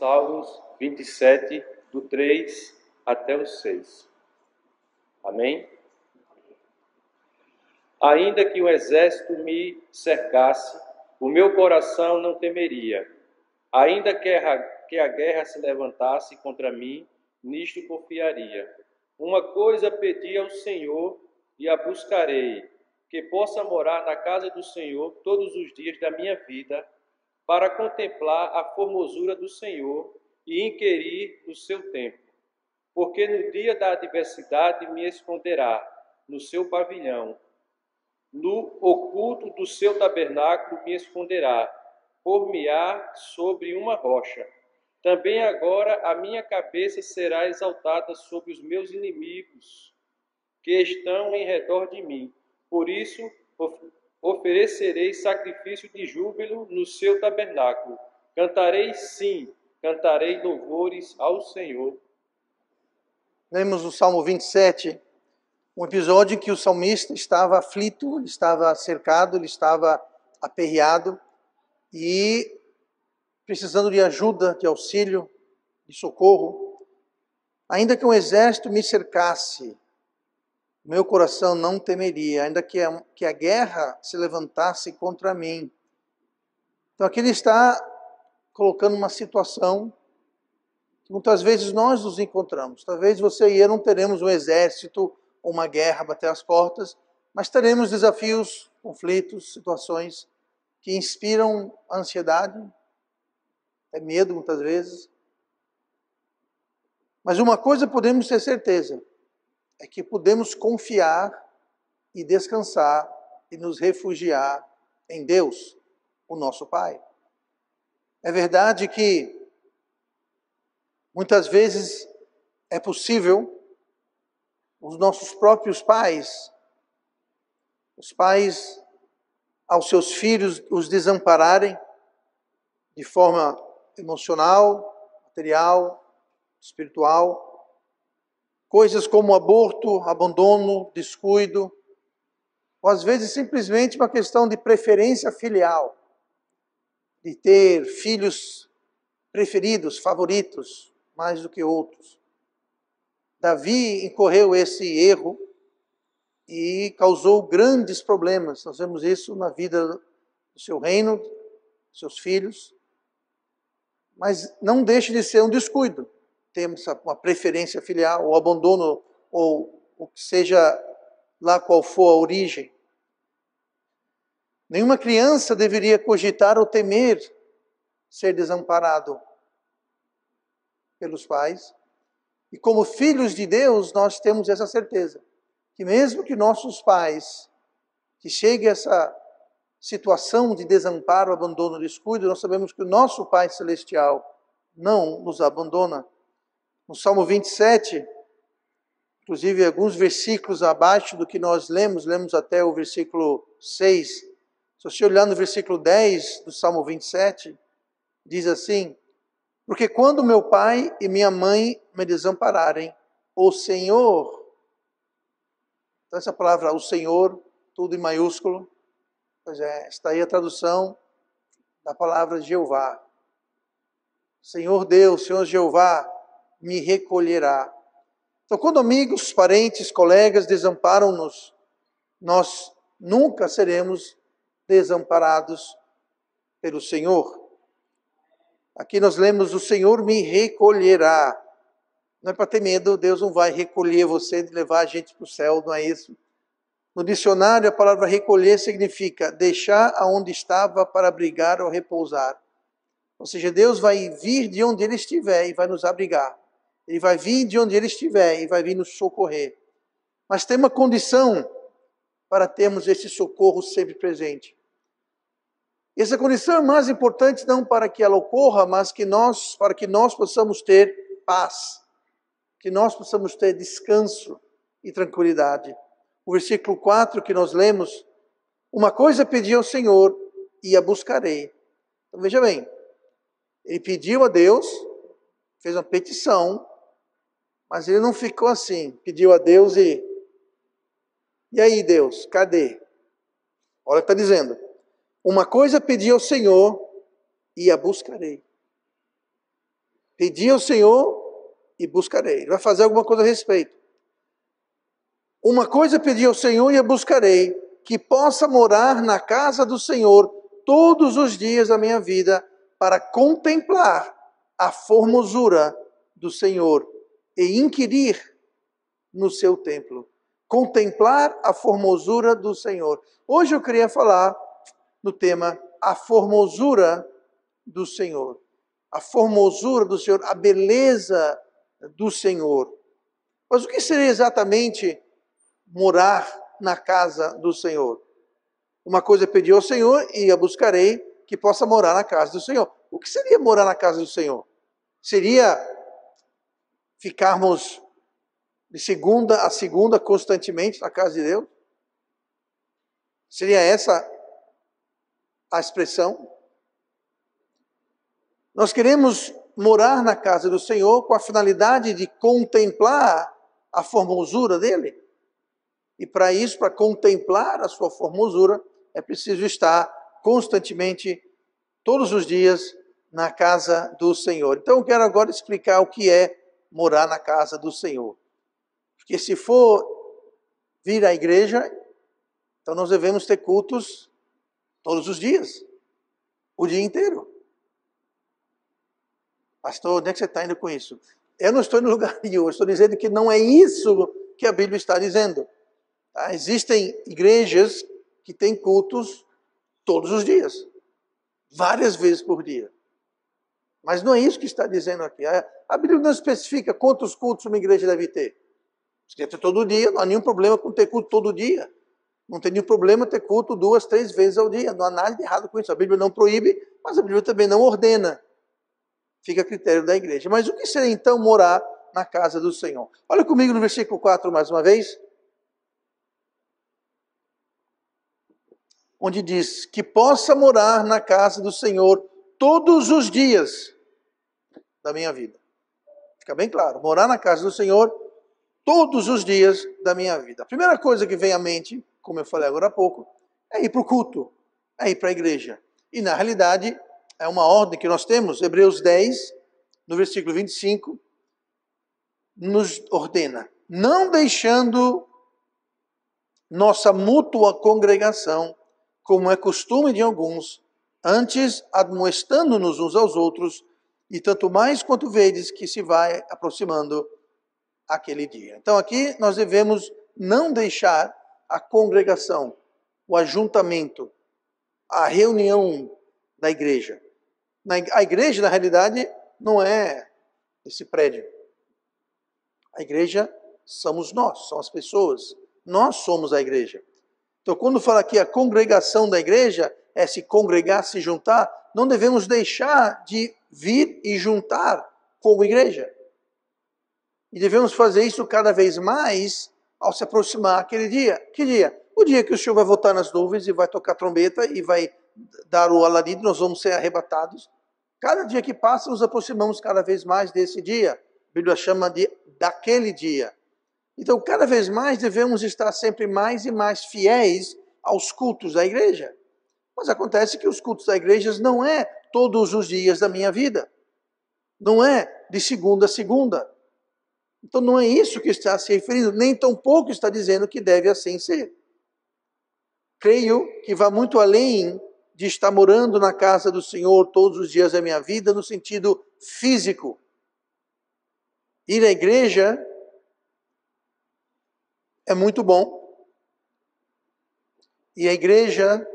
Salmos 27, do 3 até o 6. Amém? Ainda que o exército me cercasse, o meu coração não temeria. Ainda que a guerra se levantasse contra mim, nisto confiaria. Uma coisa pedi ao Senhor e a buscarei, que possa morar na casa do Senhor todos os dias da minha vida, para contemplar a formosura do Senhor e inquirir no seu templo. Porque no dia da adversidade me esconderá no seu pavilhão, no oculto do seu tabernáculo me esconderá, por-me-á sobre uma rocha. Também agora a minha cabeça será exaltada sobre os meus inimigos, que estão em redor de mim. Por isso, oferecerei sacrifício de júbilo no seu tabernáculo. Cantarei, sim, cantarei louvores ao Senhor. Lemos no Salmo 27, um episódio em que o salmista estava aflito, ele estava cercado, ele estava aperreado e precisando de ajuda, de auxílio, de socorro. Ainda que um exército me cercasse, meu coração não temeria, ainda que a guerra se levantasse contra mim. Então aqui ele está colocando uma situação que muitas vezes nós nos encontramos. Talvez você e eu não teremos um exército ou uma guerra bater as portas, mas teremos desafios, conflitos, situações que inspiram ansiedade, até medo muitas vezes. Mas uma coisa podemos ter certeza, é que podemos confiar e descansar e nos refugiar em Deus, o nosso Pai. É verdade que muitas vezes é possível os nossos próprios pais, os pais aos seus filhos os desampararem de forma emocional, material, espiritual. Coisas como aborto, abandono, descuido, ou às vezes simplesmente uma questão de preferência filial, de ter filhos preferidos, favoritos, mais do que outros. Davi incorreu esse erro e causou grandes problemas. Nós vemos isso na vida do seu reino, dos seus filhos. Mas não deixe de ser um descuido. Temos uma preferência filial, ou abandono, ou o que seja lá qual for a origem. Nenhuma criança deveria cogitar ou temer ser desamparado pelos pais. E como filhos de Deus, nós temos essa certeza, que mesmo que nossos pais, que chegue a essa situação de desamparo, abandono, descuido, nós sabemos que o nosso Pai Celestial não nos abandona. No Salmo 27, inclusive alguns versículos abaixo do que nós lemos até o versículo 6. Se você olhar no versículo 10 do Salmo 27, diz assim: porque quando meu pai e minha mãe me desampararem, o Senhor, então essa palavra, o Senhor, tudo em maiúsculo, pois é, está aí a tradução da palavra Jeová. Senhor Deus, Senhor Jeová, me recolherá. Então, quando amigos, parentes, colegas desamparam-nos, nós nunca seremos desamparados pelo Senhor. Aqui nós lemos, o Senhor me recolherá. Não é para ter medo, Deus não vai recolher você de levar a gente para o céu, não é isso. No dicionário, a palavra recolher significa deixar aonde estava para abrigar ou repousar. Ou seja, Deus vai vir de onde Ele estiver e vai nos abrigar. Ele vai vir de onde Ele estiver e vai vir nos socorrer. Mas tem uma condição para termos esse socorro sempre presente. Essa condição é mais importante não para que ela ocorra, mas para que nós possamos ter paz, que nós possamos ter descanso e tranquilidade. O versículo 4 que nós lemos, uma coisa pedi ao Senhor e a buscarei. Então veja bem, ele pediu a Deus, fez uma petição, mas ele não ficou assim, pediu a Deus e aí Deus, cadê? Olha o que está dizendo. Uma coisa pedi ao Senhor e a buscarei. Pedi ao Senhor e buscarei. Ele vai fazer alguma coisa a respeito. Uma coisa pedi ao Senhor e a buscarei, que possa morar na casa do Senhor todos os dias da minha vida, para contemplar a formosura do Senhor e inquirir no seu templo. Contemplar a formosura do Senhor. Hoje eu queria falar no tema a formosura do Senhor. A formosura do Senhor, a beleza do Senhor. Mas o que seria exatamente morar na casa do Senhor? Uma coisa é pedir ao Senhor e a buscarei, que possa morar na casa do Senhor. O que seria morar na casa do Senhor? Seria ficarmos de segunda a segunda constantemente na casa de Deus? Seria essa a expressão? Nós queremos morar na casa do Senhor com a finalidade de contemplar a formosura dele. E para isso, para contemplar a sua formosura, é preciso estar constantemente, todos os dias, na casa do Senhor. Então eu quero agora explicar o que é morar na casa do Senhor. Porque se for vir à igreja, então nós devemos ter cultos todos os dias, o dia inteiro. Pastor, onde é que você está indo com isso? Eu não estou no lugar nenhum, eu estou dizendo que não é isso que a Bíblia está dizendo. Tá? Existem igrejas que têm cultos todos os dias, várias vezes por dia. Mas não é isso que está dizendo aqui. A Bíblia não especifica quantos cultos uma igreja deve ter. Se quer ter todo dia, não há nenhum problema com ter culto todo dia. Não tem nenhum problema ter culto 2, 3 vezes ao dia. Não há nada de errado com isso. A Bíblia não proíbe, mas a Bíblia também não ordena. Fica a critério da igreja. Mas o que seria então morar na casa do Senhor? Olha comigo no versículo 4 mais uma vez. Onde diz que possa morar na casa do Senhor todos os dias da minha vida. Fica bem claro, morar na casa do Senhor todos os dias da minha vida. A primeira coisa que vem à mente, como eu falei agora há pouco, é ir para o culto, é ir para a igreja. E na realidade, é uma ordem que nós temos, Hebreus 10, no versículo 25, nos ordena, não deixando nossa mútua congregação, como é costume de alguns, antes admoestando-nos uns aos outros, e tanto mais quanto vedes que se vai aproximando aquele dia. Então aqui nós devemos não deixar a congregação, o ajuntamento, a reunião da igreja. A igreja, na realidade, não é esse prédio. A igreja somos nós, são as pessoas. Nós somos a igreja. Então, quando fala aqui a congregação da igreja, é se congregar, se juntar, não devemos deixar de vir e juntar como igreja. E devemos fazer isso cada vez mais ao se aproximar aquele dia. Que dia? O dia que o Senhor vai voltar nas nuvens e vai tocar trombeta e vai dar o alarido, nós vamos ser arrebatados. Cada dia que passa, nos aproximamos cada vez mais desse dia. A Bíblia chama de daquele dia. Então, cada vez mais devemos estar sempre mais e mais fiéis aos cultos da igreja. Mas acontece que os cultos da igreja não é todos os dias da minha vida. Não é de segunda a segunda. Então não é isso que está se referindo, nem tampouco está dizendo que deve assim ser. Creio que vai muito além de estar morando na casa do Senhor todos os dias da minha vida, no sentido físico. Ir à igreja é muito bom. E a igreja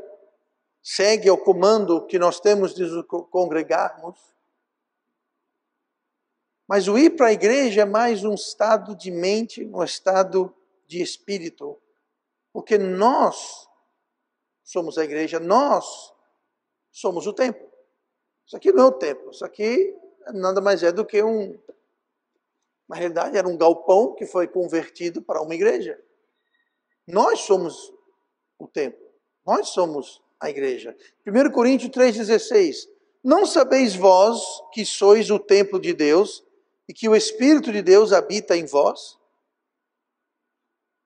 segue ao comando que nós temos de nos congregarmos. Mas o ir para a igreja é mais um estado de mente, um estado de espírito. Porque nós somos a igreja, nós somos o templo. Isso aqui não é o templo, isso aqui nada mais é do que na realidade era um galpão que foi convertido para uma igreja. Nós somos o templo, nós somos a igreja. 1 Coríntios 3,16. Não sabeis vós que sois o templo de Deus e que o Espírito de Deus habita em vós?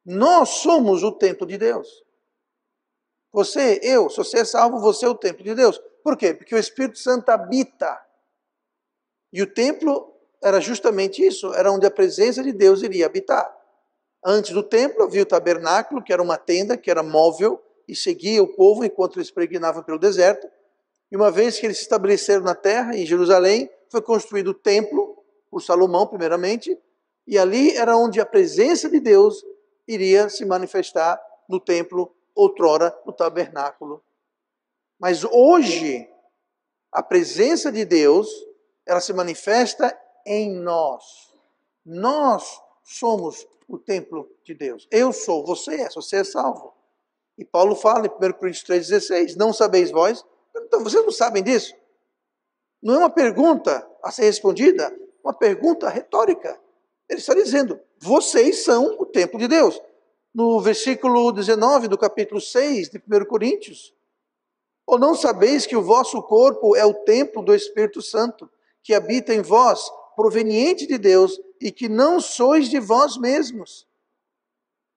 Nós somos o templo de Deus. Você, se você é salvo, você é o templo de Deus. Por quê? Porque o Espírito Santo habita. E o templo era justamente isso, era onde a presença de Deus iria habitar. Antes do templo havia o tabernáculo, que era uma tenda, que era móvel, e seguia o povo enquanto eles peregrinavam pelo deserto. E uma vez que eles se estabeleceram na terra, em Jerusalém, foi construído o templo, por Salomão primeiramente, e ali era onde a presença de Deus iria se manifestar no templo, outrora no tabernáculo. Mas hoje, a presença de Deus, ela se manifesta em nós. Nós somos o templo de Deus. Eu sou, você é salvo. E Paulo fala em 1 Coríntios 3,16, não sabeis vós? Então, vocês não sabem disso? Não é uma pergunta a ser respondida, uma pergunta retórica. Ele está dizendo, vocês são o templo de Deus. No versículo 19 do capítulo 6 de 1 Coríntios, ou não sabeis que o vosso corpo é o templo do Espírito Santo, que habita em vós, proveniente de Deus, e que não sois de vós mesmos?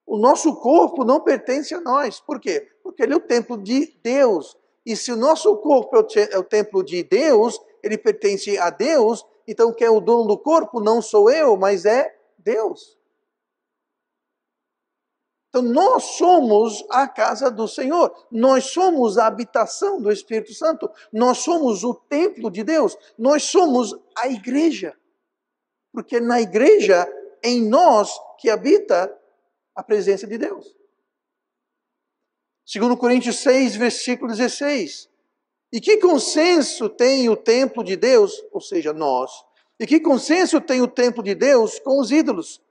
O nosso corpo não pertence a nós. Por quê? Porque ele é o templo de Deus. E se o nosso corpo é o templo de Deus, ele pertence a Deus, então quem é o dono do corpo não sou eu, mas é Deus. Então nós somos a casa do Senhor, nós somos a habitação do Espírito Santo, nós somos o templo de Deus, nós somos a igreja. Porque na igreja, em nós que habita a presença de Deus. 2 Coríntios 6, versículo 16. E que consenso tem o templo de Deus, ou seja, nós, e que consenso tem o templo de Deus com os ídolos?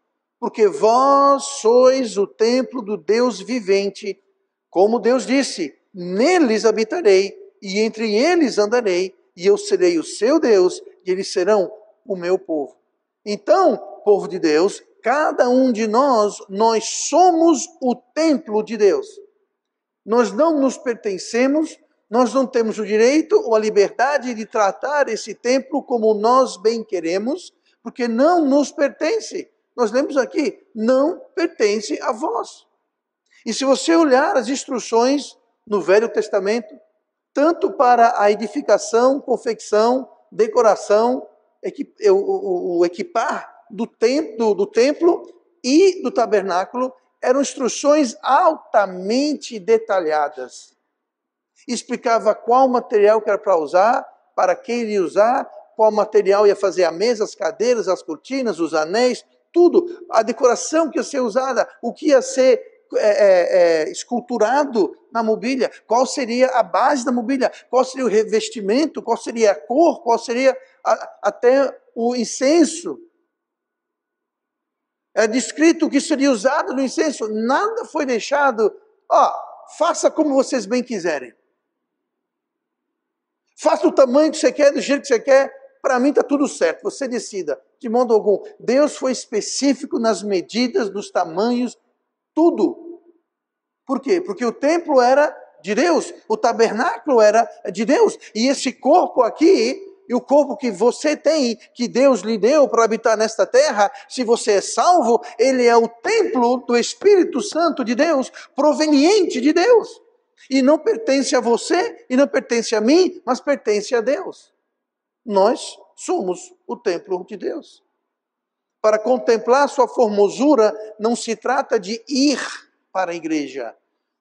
Porque vós sois o templo do Deus vivente. Como Deus disse, neles habitarei, e entre eles andarei, e eu serei o seu Deus, e eles serão o meu povo. Então, povo de Deus, cada um de nós somos o templo de Deus. Nós não nos pertencemos, nós não temos o direito ou a liberdade de tratar esse templo como nós bem queremos, porque não nos pertence. Nós lemos aqui, não pertence a vós. E se você olhar as instruções no Velho Testamento, tanto para a edificação, confecção, decoração, o equipar do templo e do tabernáculo, eram instruções altamente detalhadas. Explicava qual material que era para usar, para quem iria usar, qual material ia fazer a mesa, as cadeiras, as cortinas, os anéis, tudo. A decoração que ia ser usada, o que ia ser esculturado na mobília, qual seria a base da mobília, qual seria o revestimento, qual seria a cor, qual seria até o incenso. É descrito o que seria usado no incenso. Nada foi deixado. Faça como vocês bem quiserem. Faça o tamanho que você quer, do jeito que você quer. Para mim está tudo certo. Você decida. De modo algum. Deus foi específico nas medidas, nos tamanhos, tudo. Por quê? Porque o templo era de Deus. O tabernáculo era de Deus. E esse corpo aqui, e o corpo que você tem, que Deus lhe deu para habitar nesta terra, se você é salvo, ele é o templo do Espírito Santo de Deus, proveniente de Deus. E não pertence a você, e não pertence a mim, mas pertence a Deus. Nós somos o templo de Deus. Para contemplar sua formosura, não se trata de ir para a igreja.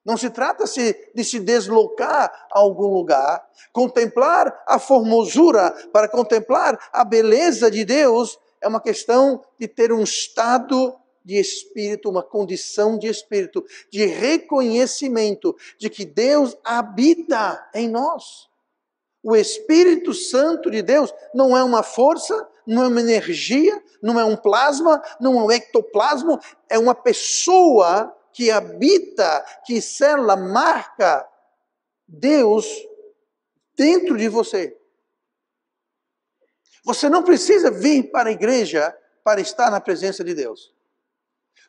Não se trata de se deslocar a algum lugar. Contemplar a formosura, para contemplar a beleza de Deus, é uma questão de ter um estado de espírito, uma condição de espírito, de reconhecimento de que Deus habita em nós. O Espírito Santo de Deus não é uma força, não é uma energia, não é um plasma, não é um ectoplasma, é uma pessoa que habita, que sela, marca Deus dentro de você. Você não precisa vir para a igreja para estar na presença de Deus.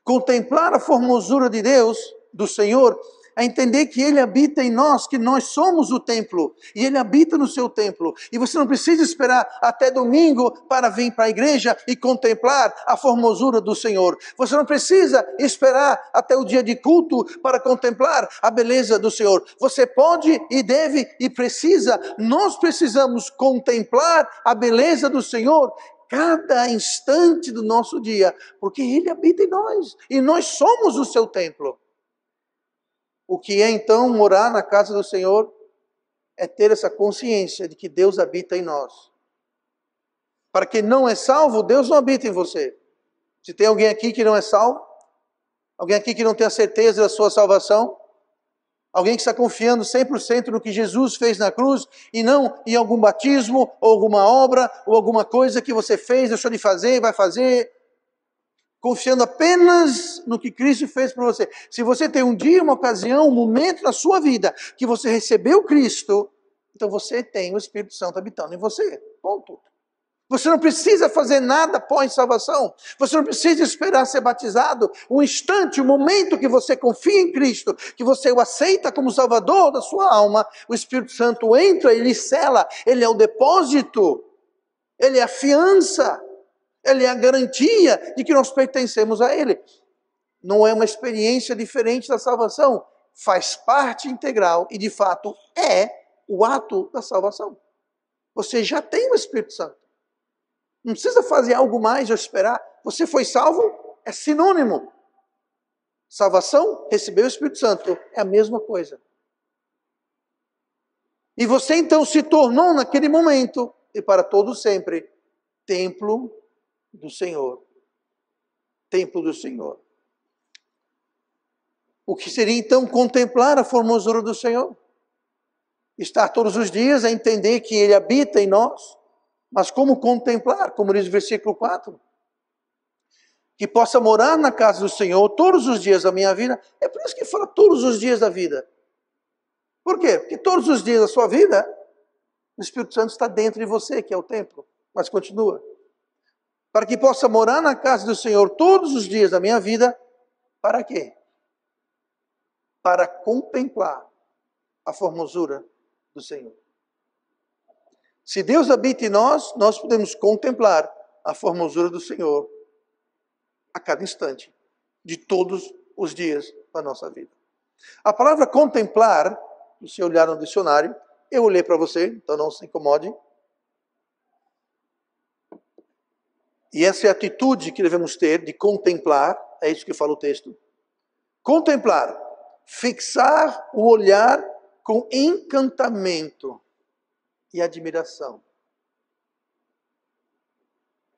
Contemplar a formosura de Deus, do Senhor, é entender que Ele habita em nós, que nós somos o templo, e Ele habita no seu templo. E você não precisa esperar até domingo para vir para a igreja e contemplar a formosura do Senhor. Você não precisa esperar até o dia de culto para contemplar a beleza do Senhor. Você pode e deve e precisa, nós precisamos contemplar a beleza do Senhor cada instante do nosso dia, porque Ele habita em nós, e nós somos o seu templo. O que é então morar na casa do Senhor? É ter essa consciência de que Deus habita em nós. Para quem não é salvo, Deus não habita em você. Se tem alguém aqui que não é salvo, alguém aqui que não tem a certeza da sua salvação, alguém que está confiando 100% no que Jesus fez na cruz e não em algum batismo, ou alguma obra, ou alguma coisa que você fez, deixou de fazer, vai fazer, confiando apenas no que Cristo fez por você. Se você tem um dia, uma ocasião, um momento na sua vida que você recebeu Cristo, então você tem o Espírito Santo habitando em você. Ponto. Você não precisa fazer nada após salvação. Você não precisa esperar ser batizado. Um instante, um momento que você confia em Cristo, que você o aceita como Salvador da sua alma, o Espírito Santo entra, ele sela, ele é o depósito, ele é a fiança, ele é a garantia de que nós pertencemos a Ele. Não é uma experiência diferente da salvação. Faz parte integral e, de fato, é o ato da salvação. Você já tem o Espírito Santo. Não precisa fazer algo mais ou esperar. Você foi salvo, é sinônimo. Salvação, recebeu o Espírito Santo, é a mesma coisa. E você então se tornou naquele momento, e para todo sempre, templo do Senhor. Templo do Senhor. O que seria então contemplar a formosura do Senhor? Estar todos os dias a entender que Ele habita em nós. Mas como contemplar? Como diz o versículo 4. Que possa morar na casa do Senhor todos os dias da minha vida. É por isso que fala todos os dias da vida. Por quê? Porque todos os dias da sua vida, o Espírito Santo está dentro de você, que é o templo. Mas continua. Para que possa morar na casa do Senhor todos os dias da minha vida. Para quê? Para contemplar a formosura do Senhor. Se Deus habita em nós, nós podemos contemplar a formosura do Senhor a cada instante, de todos os dias da nossa vida. A palavra contemplar, se você olhar no dicionário, eu olhei para você, então não se incomode. E essa é a atitude que devemos ter de contemplar, é isso que fala o texto. Contemplar, fixar o olhar com encantamento e admiração.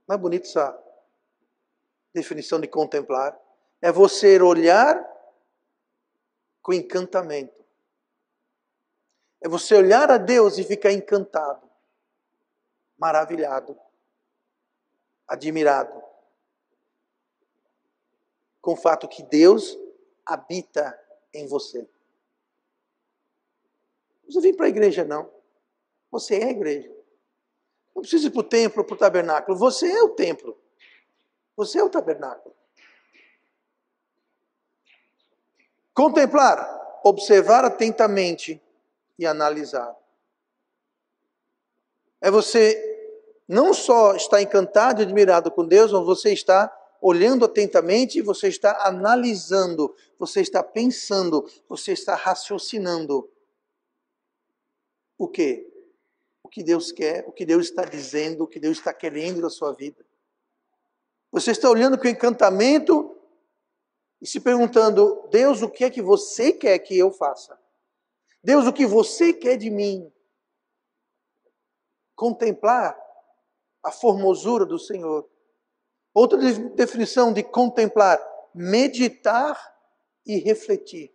Não é bonito essa definição de contemplar? É você olhar com encantamento. É você olhar a Deus e ficar encantado, maravilhado, admirado com o fato que Deus habita em você. Não precisa vir para a igreja, não. Você é a igreja. Não precisa ir para o templo, para o tabernáculo. Você é o templo. Você é o tabernáculo. Contemplar, observar atentamente e analisar. É você não só estar encantado e admirado com Deus, mas você está olhando atentamente e você está analisando, você está pensando, você está raciocinando. O quê? O que Deus quer, o que Deus está dizendo, o que Deus está querendo da sua vida. Você está olhando com encantamento e se perguntando, Deus, o que é que você quer que eu faça? Deus, o que você quer de mim? Contemplar a formosura do Senhor. Outra definição de contemplar, meditar e refletir.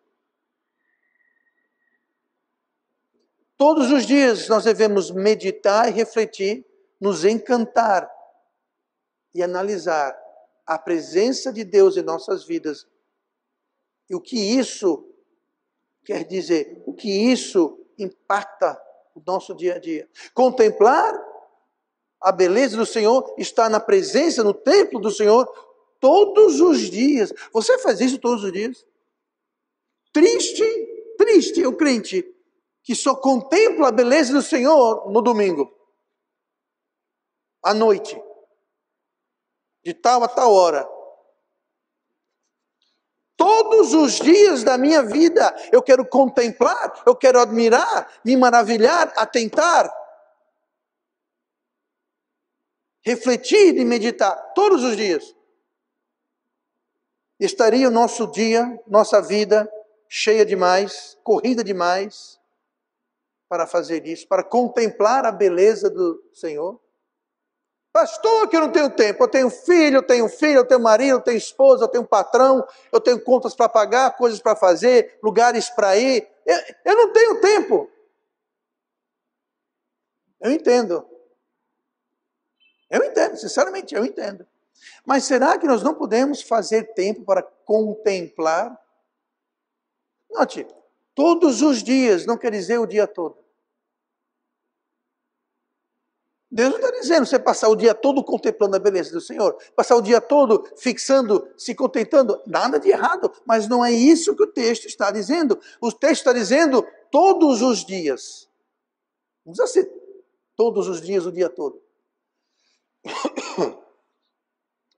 Todos os dias nós devemos meditar e refletir, nos encantar e analisar a presença de Deus em nossas vidas. E o que isso quer dizer, o que isso impacta o nosso dia a dia. Contemplar a beleza do Senhor, estar na presença, no templo do Senhor, todos os dias. Você faz isso todos os dias? Triste o crente que só contempla a beleza do Senhor no domingo, à noite, de tal a tal hora. Todos os dias da minha vida eu quero contemplar, eu quero admirar, me maravilhar, atentar, refletir e meditar todos os dias, estaria o nosso dia, nossa vida cheia demais, corrida demais para fazer isso, para contemplar a beleza do Senhor? Pastor, que eu não tenho tempo, eu tenho filho, eu tenho marido, eu tenho esposa, eu tenho patrão, eu tenho contas para pagar, coisas para fazer, lugares para ir, eu não tenho tempo. Eu entendo, sinceramente eu entendo. Mas será que nós não podemos fazer tempo para contemplar? Note, todos os dias não quer dizer o dia todo. Deus não está dizendo você passar o dia todo contemplando a beleza do Senhor, passar o dia todo fixando, se contentando, nada de errado, mas não é isso que o texto está dizendo. O texto está dizendo todos os dias. Não precisa ser todos os dias, o dia todo.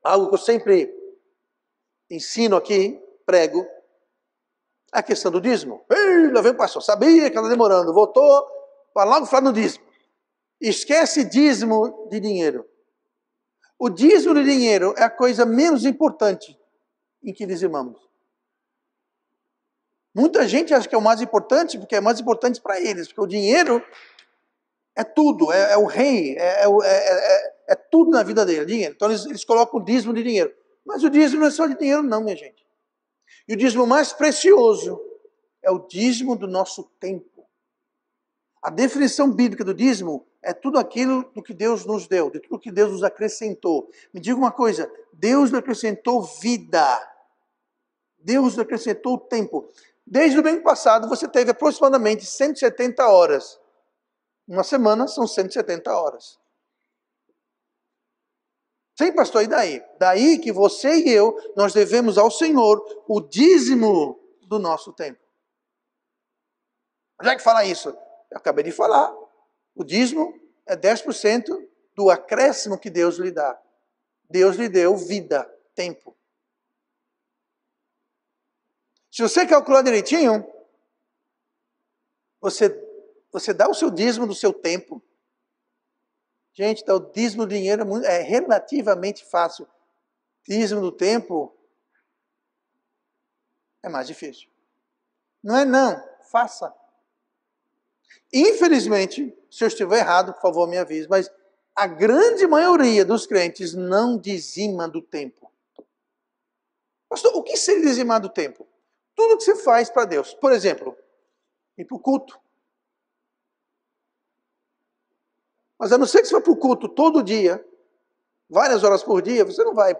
Algo que eu sempre ensino aqui, prego, a questão do dízimo. Ei, lá vem o pastor, sabia que estava demorando, voltou para logo falar no dízimo. Esquece dízimo de dinheiro. O dízimo de dinheiro é a coisa menos importante em que dizimamos. Muita gente acha que é o mais importante, porque é mais importante para eles, porque o dinheiro é tudo, é o rei, é tudo na vida dele, dinheiro. Então eles colocam o dízimo de dinheiro. Mas o dízimo não é só de dinheiro não, minha gente. E o dízimo mais precioso é o dízimo do nosso tempo. A definição bíblica do dízimo é tudo aquilo do que Deus nos deu, de tudo que Deus nos acrescentou. Me diga uma coisa, Deus nos acrescentou vida. Deus nos acrescentou tempo. Desde o domingo passado você teve aproximadamente 170 horas. Uma semana são 170 horas. Sim, pastor, e daí? Daí que você e eu, nós devemos ao Senhor o dízimo do nosso tempo. Onde é que fala isso? Eu acabei de falar. O dízimo é 10% do acréscimo que Deus lhe dá. Deus lhe deu vida, tempo. Se você calcular direitinho, você dá o seu dízimo do seu tempo. Gente, então, o dízimo do dinheiro é relativamente fácil. Dízimo do tempo é mais difícil. Não é não, faça. Infelizmente, se eu estiver errado, por favor me avise, mas a grande maioria dos crentes não dizima do tempo. Pastor, o que seria dizimar do tempo? Tudo que você faz para Deus. Por exemplo, ir para o culto. Mas a não ser que você vá para o culto todo dia, várias horas por dia, você não vai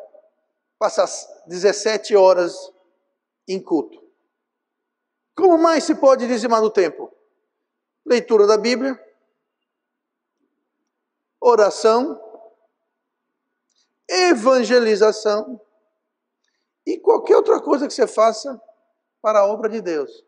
passar 17 horas em culto. Como mais se pode dizimar do tempo? Leitura da Bíblia, oração, evangelização e qualquer outra coisa que você faça para a obra de Deus.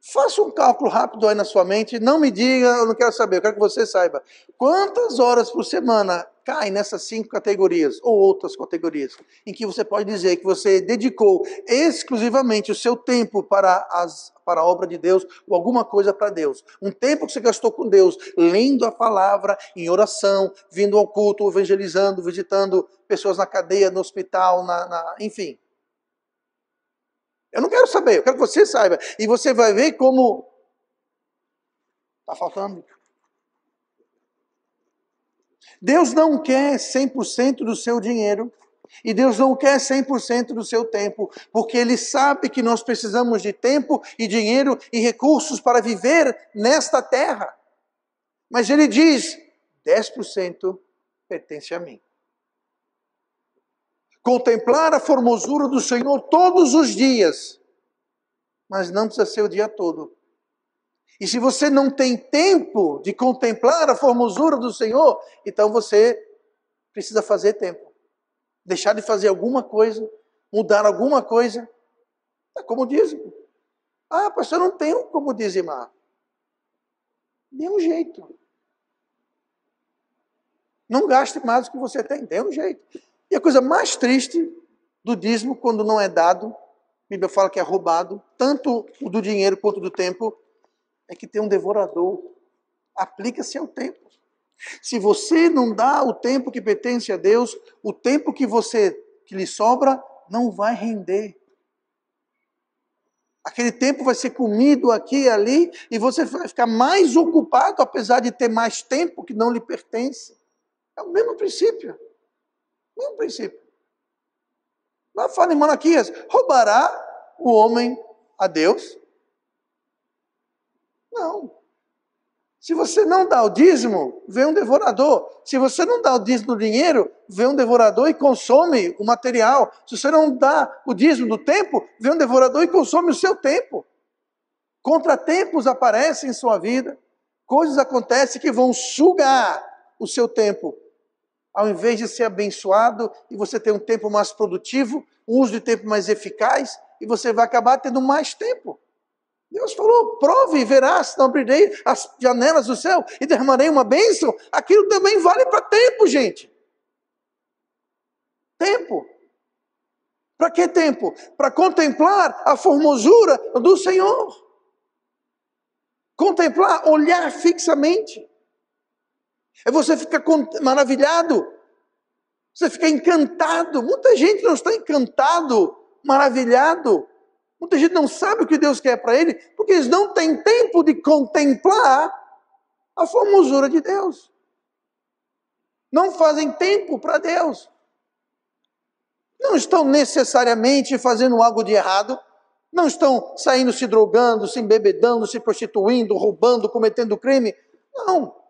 Faça um cálculo rápido aí na sua mente, não me diga, eu não quero saber, eu quero que você saiba. Quantas horas por semana caem nessas 5 categorias, ou outras categorias, em que você pode dizer que você dedicou exclusivamente o seu tempo para a obra de Deus, ou alguma coisa para Deus. Um tempo que você gastou com Deus, lendo a palavra, em oração, vindo ao culto, evangelizando, visitando pessoas na cadeia, no hospital, enfim. Eu não quero saber, eu quero que você saiba. E você vai ver como está faltando. Deus não quer 100% do seu dinheiro. E Deus não quer 100% do seu tempo. Porque Ele sabe que nós precisamos de tempo e dinheiro e recursos para viver nesta terra. Mas Ele diz, 10% pertence a mim. Contemplar a formosura do Senhor todos os dias, mas não precisa ser o dia todo. E se você não tem tempo de contemplar a formosura do Senhor, então você precisa fazer tempo. Deixar de fazer alguma coisa, mudar alguma coisa. É como dízimo. Ah, pastor, eu não tenho como dizimar. Dê um jeito. Não gaste mais do que você tem, dê um jeito. E a coisa mais triste do dízimo, quando não é dado, a Bíblia fala que é roubado, tanto o do dinheiro quanto do tempo, é que tem um devorador. Aplica-se ao tempo. Se você não dá o tempo que pertence a Deus, o tempo que lhe sobra não vai render. Aquele tempo vai ser comido aqui e ali, e você vai ficar mais ocupado, apesar de ter mais tempo que não lhe pertence. É o mesmo princípio. Mesmo princípio. Lá fala em Malaquias, roubará o homem a Deus? Não. Se você não dá o dízimo, vem um devorador. Se você não dá o dízimo do dinheiro, vem um devorador e consome o material. Se você não dá o dízimo do tempo, vem um devorador e consome o seu tempo. Contratempos aparecem em sua vida. Coisas acontecem que vão sugar o seu tempo. Ao invés de ser abençoado e você ter um tempo mais produtivo, um uso de tempo mais eficaz, e você vai acabar tendo mais tempo. Deus falou, prove e verás, não abrirei as janelas do céu e derramarei uma bênção. Aquilo também vale para tempo, gente. Tempo. Para que tempo? Para contemplar a formosura do Senhor. Contemplar, olhar fixamente. É você ficar maravilhado. Você fica encantado. Muita gente não está encantado, maravilhado. Muita gente não sabe o que Deus quer para ele, porque eles não têm tempo de contemplar a formosura de Deus. Não fazem tempo para Deus. Não estão necessariamente fazendo algo de errado. Não estão saindo se drogando, se embebedando, se prostituindo, roubando, cometendo crime. Não.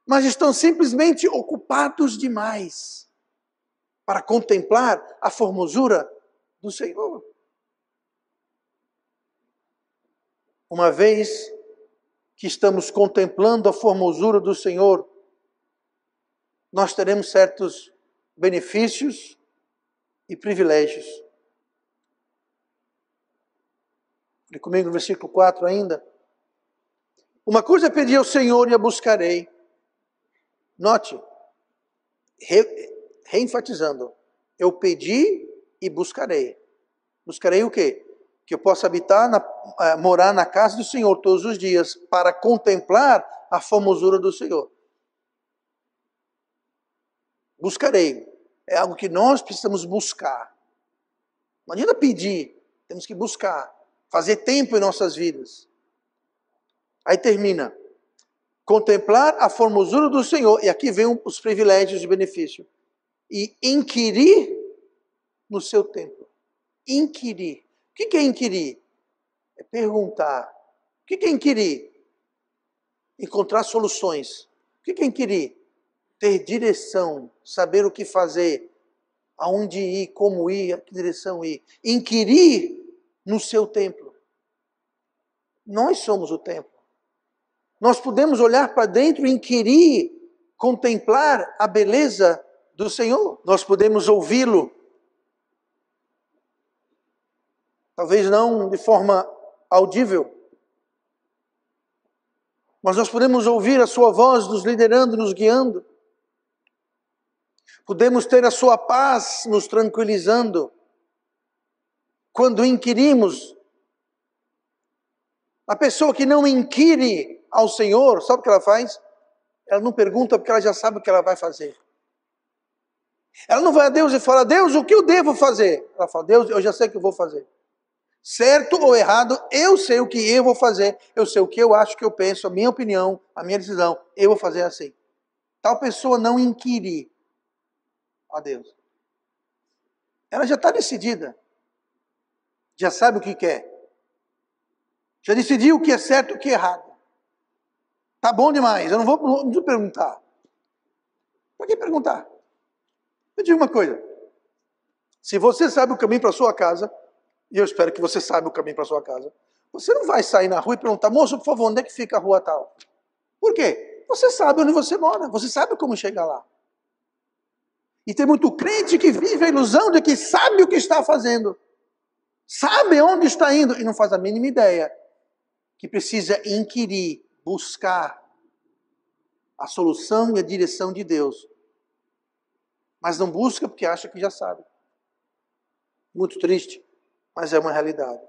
Mas estão simplesmente ocupados demais para contemplar a formosura do Senhor. Uma vez que estamos contemplando a formosura do Senhor, nós teremos certos benefícios e privilégios. Olhe comigo no versículo 4 ainda. Uma coisa pedi ao Senhor e a buscarei. Note, reenfatizando, eu pedi e buscarei. Buscarei o quê? Que eu possa morar na casa do Senhor todos os dias, para contemplar a formosura do Senhor. Buscarei. É algo que nós precisamos buscar. Não adianta pedir, temos que buscar. Fazer tempo em nossas vidas. Aí termina. Contemplar a formosura do Senhor. E aqui vem os privilégios de benefício. E inquirir no seu templo. Inquirir. O que é inquirir? É perguntar. O que é inquirir? Encontrar soluções. O que é inquirir? Ter direção, saber o que fazer, aonde ir, como ir, a que direção ir. Inquirir no seu templo. Nós somos o templo. Nós podemos olhar para dentro e inquirir, contemplar a beleza do Senhor. Nós podemos ouvi-lo. Talvez não de forma audível. Mas nós podemos ouvir a sua voz nos liderando, nos guiando. Podemos ter a sua paz nos tranquilizando. Quando inquirimos, a pessoa que não inquire ao Senhor, sabe o que ela faz? Ela não pergunta porque ela já sabe o que ela vai fazer. Ela não vai a Deus e fala, Deus, o que eu devo fazer? Ela fala, Deus, eu já sei o que eu vou fazer. Certo ou errado, eu sei o que eu vou fazer. Eu sei o que eu acho, que eu penso, a minha opinião, a minha decisão. Eu vou fazer assim. Tal pessoa não inquire a Deus. Ela já está decidida. Já sabe o que quer. Já decidiu o que é certo e o que é errado. Tá bom demais, eu não vou perguntar. Para que perguntar? Eu digo uma coisa. Se você sabe o caminho para a sua casa, e eu espero que você saiba o caminho para a sua casa, você não vai sair na rua e perguntar, moço, por favor, onde é que fica a rua tal? Por quê? Você sabe onde você mora, você sabe como chegar lá. E tem muito crente que vive a ilusão de que sabe o que está fazendo. Sabe onde está indo e não faz a mínima ideia. Que precisa inquirir, buscar a solução e a direção de Deus. Mas não busca porque acha que já sabe. Muito triste, mas é uma realidade.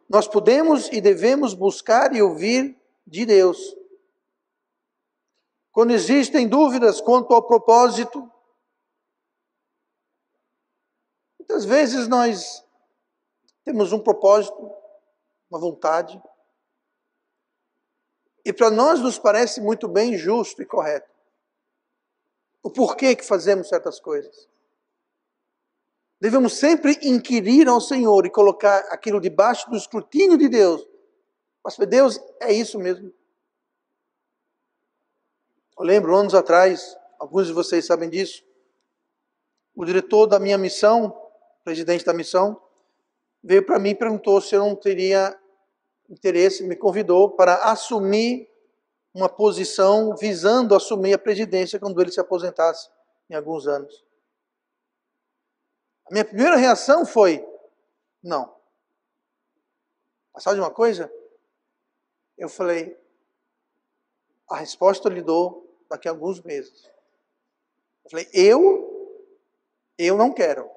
Nós podemos e devemos buscar e ouvir de Deus. Quando existem dúvidas quanto ao propósito, muitas vezes nós temos um propósito, uma vontade, e para nós nos parece muito bem, justo e correto. O porquê que fazemos certas coisas. Devemos sempre inquirir ao Senhor e colocar aquilo debaixo do escrutínio de Deus. Mas Deus, é isso mesmo. Eu lembro, anos atrás, alguns de vocês sabem disso, o diretor da minha missão, presidente da missão, veio para mim e perguntou se eu não teria interesse, me convidou para assumir uma posição visando assumir a presidência quando ele se aposentasse em alguns anos. A minha primeira reação foi, não. Mas sabe de uma coisa? Eu falei, a resposta eu lhe dou daqui a alguns meses. Eu falei, eu não quero.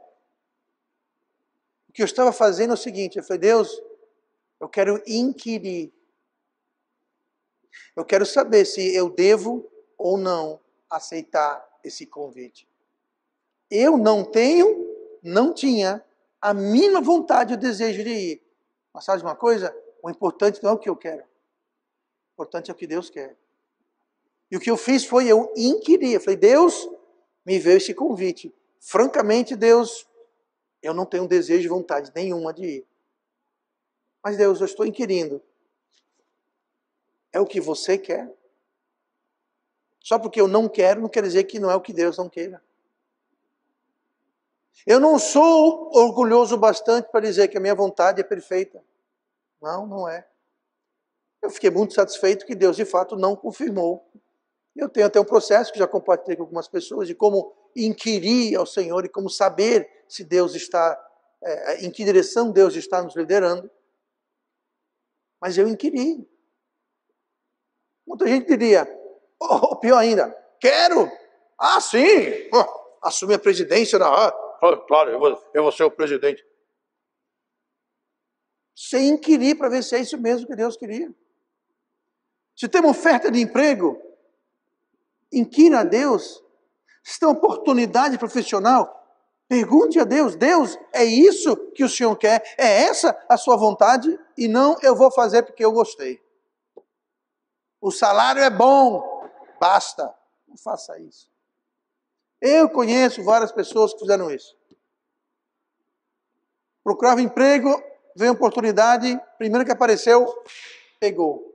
O que eu estava fazendo é o seguinte, eu falei, Deus, eu quero inquirir. Eu quero saber se eu devo ou não aceitar esse convite. Eu não tinha a mínima vontade ou desejo de ir. Mas sabe de uma coisa? O importante não é o que eu quero. O importante é o que Deus quer. E o que eu fiz foi eu inquirir. Eu falei, Deus, me veio esse convite. Francamente, Deus, eu não tenho desejo e vontade nenhuma de ir. Mas Deus, eu estou inquirindo. É o que você quer? Só porque eu não quero, não quer dizer que não é o que Deus não queira. Eu não sou orgulhoso bastante para dizer que a minha vontade é perfeita. Não, não é. Eu fiquei muito satisfeito que Deus, de fato, não confirmou. Eu tenho até um processo que já compartilhei com algumas pessoas de como inquirir ao Senhor e como saber se Deus está, em que direção Deus está nos liderando. Mas eu inquiri. Muita gente diria, ou pior ainda, quero. Ah, sim, assumir a presidência da... claro, eu vou ser o presidente. Sem inquirir para ver se é isso mesmo que Deus queria. Se tem uma oferta de emprego, inquira a Deus. Se tem uma oportunidade profissional, pergunte a Deus. Deus, é isso que o Senhor quer? É essa a sua vontade? E não, eu vou fazer porque eu gostei. O salário é bom, basta. Não faça isso. Eu conheço várias pessoas que fizeram isso. Procurava emprego, veio a oportunidade, primeiro que apareceu, pegou.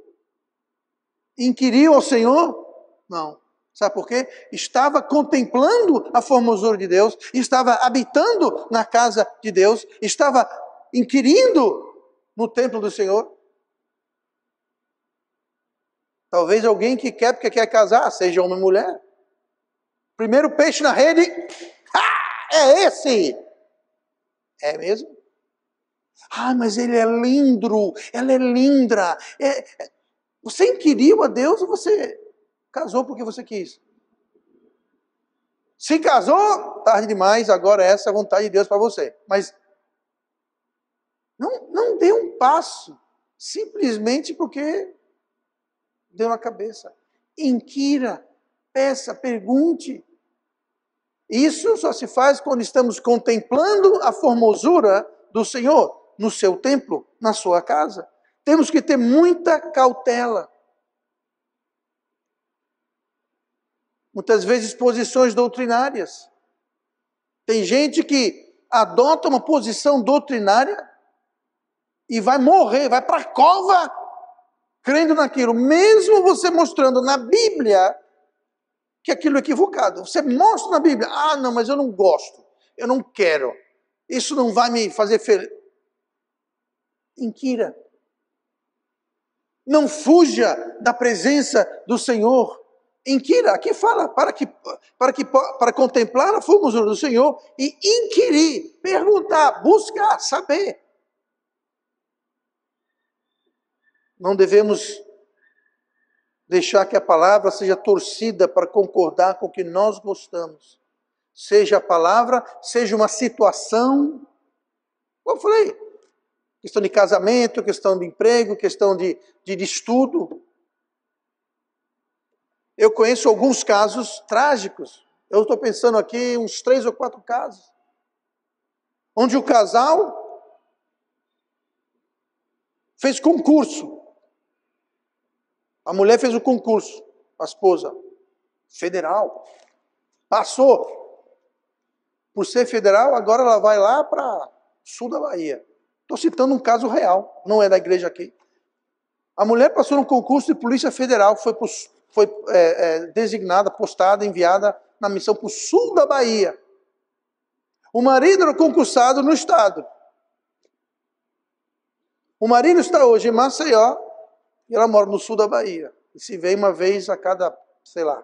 Inquiriu ao Senhor? Não. Sabe por quê? Estava contemplando a formosura de Deus, estava habitando na casa de Deus, estava inquirindo no templo do Senhor. Talvez alguém que quer porque quer casar, seja homem ou mulher. Primeiro peixe na rede, é esse! É mesmo? Ah, mas ele é lindo, ela é linda. Você inquiriu a Deus ou você casou porque você quis? Se casou, tarde demais, agora essa é a vontade de Deus para você. Mas não dê um passo, simplesmente porque deu na cabeça. Inquira, peça, pergunte. Isso só se faz quando estamos contemplando a formosura do Senhor no seu templo, na sua casa. Temos que ter muita cautela. Muitas vezes posições doutrinárias. Tem gente que adota uma posição doutrinária e vai morrer, vai para a cova crendo naquilo, mesmo você mostrando na Bíblia que aquilo é equivocado. Você mostra na Bíblia, ah, não, mas eu não gosto, eu não quero, isso não vai me fazer feliz. Inquira. Não fuja da presença do Senhor. Inquira, aqui fala, para contemplar a formosura do Senhor e inquirir, perguntar, buscar, saber. Não devemos deixar que a palavra seja torcida para concordar com o que nós gostamos. Seja a palavra, seja uma situação. Como eu falei, questão de casamento, questão de emprego, questão de estudo. Eu conheço alguns casos trágicos. Eu estou pensando aqui uns 3 ou 4 casos, onde o casal fez concurso. A mulher fez o concurso, a esposa, federal. Passou. Por ser federal, agora ela vai lá para sul da Bahia. Estou citando um caso real, não é da igreja aqui. A mulher passou no concurso de polícia federal, foi designada, postada, enviada na missão para o sul da Bahia. O marido era concursado no estado. O marido está hoje em Maceió e ela mora no sul da Bahia. E se vê uma vez a cada, sei lá.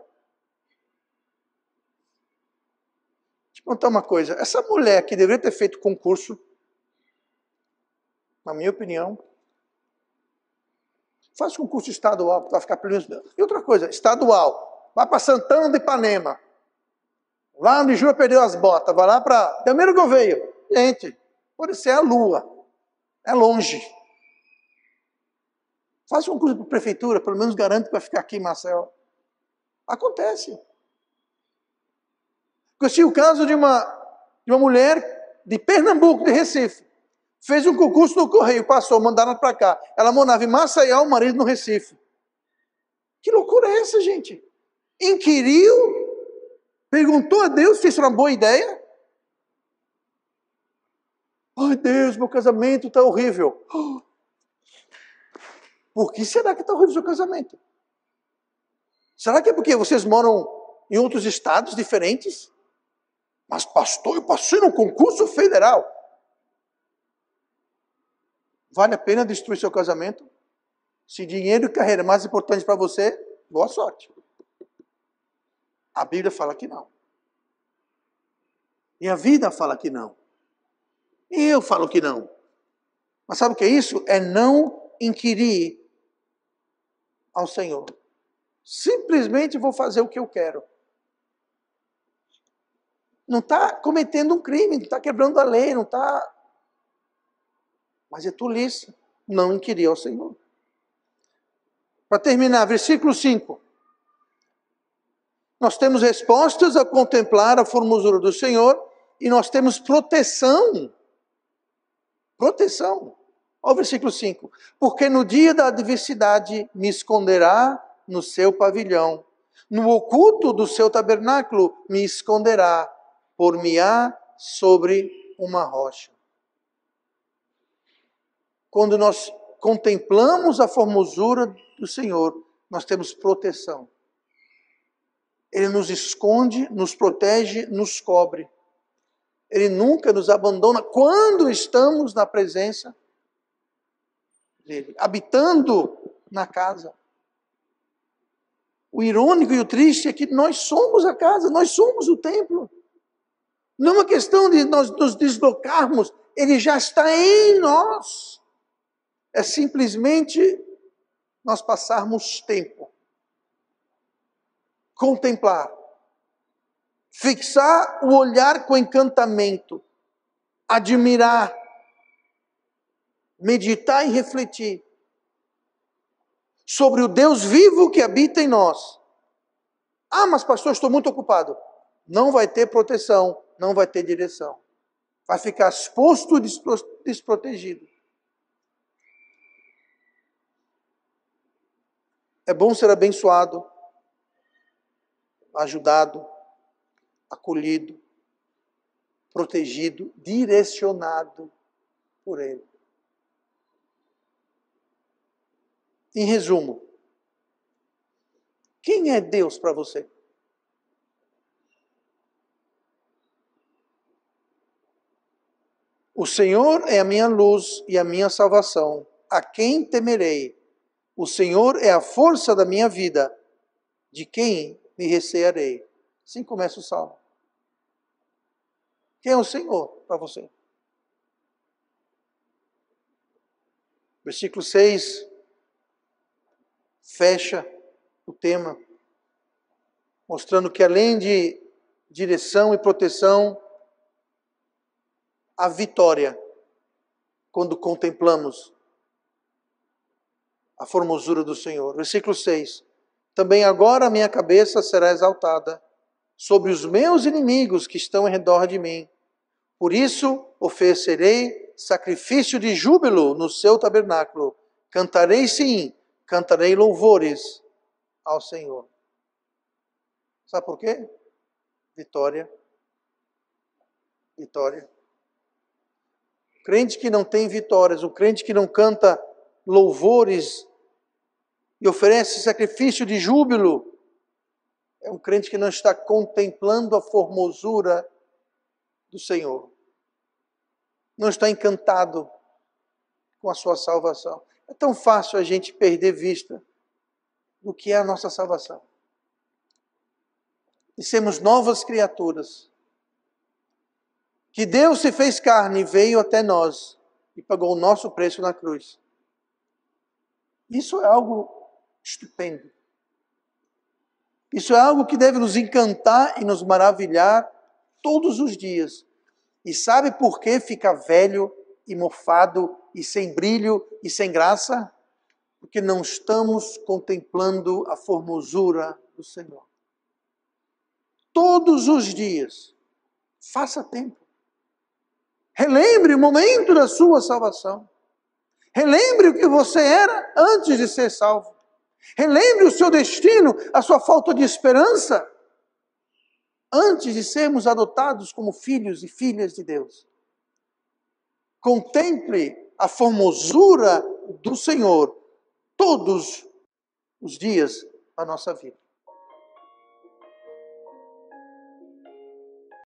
Deixa eu contar uma coisa. Essa mulher que deveria ter feito concurso, na minha opinião, faz concurso estadual para ficar pelo menos. E outra coisa, estadual. Vai para Santana de Ipanema. Lá onde Jura perdeu as botas. Vai lá para Delmiro Gouveia. Gente, pode ser a lua. É longe. Faz concurso para a prefeitura, pelo menos garante que vai ficar aqui em Maceió. Acontece. Conheci o caso de uma mulher de Pernambuco, de Recife. Fez um concurso no Correio, passou, mandaram para cá. Ela morava em Maceió, o marido no Recife. Que loucura é essa, gente? Inquiriu, perguntou a Deus se isso era uma boa ideia. Ai, Deus, meu casamento está horrível. Por que será que está horrível o seu casamento? Será que é porque vocês moram em outros estados diferentes? Mas pastor, eu passei no concurso federal. Vale a pena destruir seu casamento? Se dinheiro e carreira é mais importante para você, boa sorte. A Bíblia fala que não. E a vida fala que não. E eu falo que não. Mas sabe o que é isso? É não inquirir ao Senhor. Simplesmente vou fazer o que eu quero. Não está cometendo um crime, não está quebrando a lei, não está... Mas é tolice não inquirir ao Senhor. Para terminar, versículo 5. Nós temos respostas a contemplar a formosura do Senhor e nós temos proteção. Proteção. Olha o versículo 5. Porque no dia da adversidade me esconderá no seu pavilhão. No oculto do seu tabernáculo me esconderá. Por-me-á sobre uma rocha. Quando nós contemplamos a formosura do Senhor, nós temos proteção. Ele nos esconde, nos protege, nos cobre. Ele nunca nos abandona quando estamos na presença dele, habitando na casa. O irônico e o triste é que nós somos a casa, nós somos o templo. Não é uma questão de nós nos deslocarmos, ele já está em nós. É simplesmente nós passarmos tempo, contemplar, fixar o olhar com encantamento, admirar, meditar e refletir sobre o Deus vivo que habita em nós. Ah, mas pastor, estou muito ocupado. Não vai ter proteção, não vai ter direção. Vai ficar exposto e desprotegido. É bom ser abençoado, ajudado, acolhido, protegido, direcionado por Ele. Em resumo, quem é Deus para você? O Senhor é a minha luz e a minha salvação. A quem temerei? O Senhor é a força da minha vida. De quem me recearei? Assim começa o salmo. Quem é o Senhor para você? Versículo 6 fecha o tema, mostrando que além de direção e proteção, a vitória quando contemplamos a formosura do Senhor. Versículo 6. também agora a minha cabeça será exaltada sobre os meus inimigos que estão em redor de mim. Por isso oferecerei sacrifício de júbilo no seu tabernáculo. Cantarei sim, cantarei louvores ao Senhor. Sabe por quê? Vitória. Vitória. O crente que não tem vitórias, o crente que não canta louvores e oferece sacrifício de júbilo, é um crente que não está contemplando a formosura do Senhor. Não está encantado com a sua salvação. É tão fácil a gente perder vista do que é a nossa salvação. E sermos novas criaturas. Que Deus se fez carne e veio até nós e pagou o nosso preço na cruz. Isso é algo estupendo. Isso é algo que deve nos encantar e nos maravilhar todos os dias. E sabe por que fica velho e mofado e sem brilho e sem graça? Porque não estamos contemplando a formosura do Senhor. Todos os dias, faça tempo. Relembre o momento da sua salvação. Relembre o que você era antes de ser salvo. Relembre o seu destino, a sua falta de esperança, antes de sermos adotados como filhos e filhas de Deus. Contemple a formosura do Senhor todos os dias da nossa vida.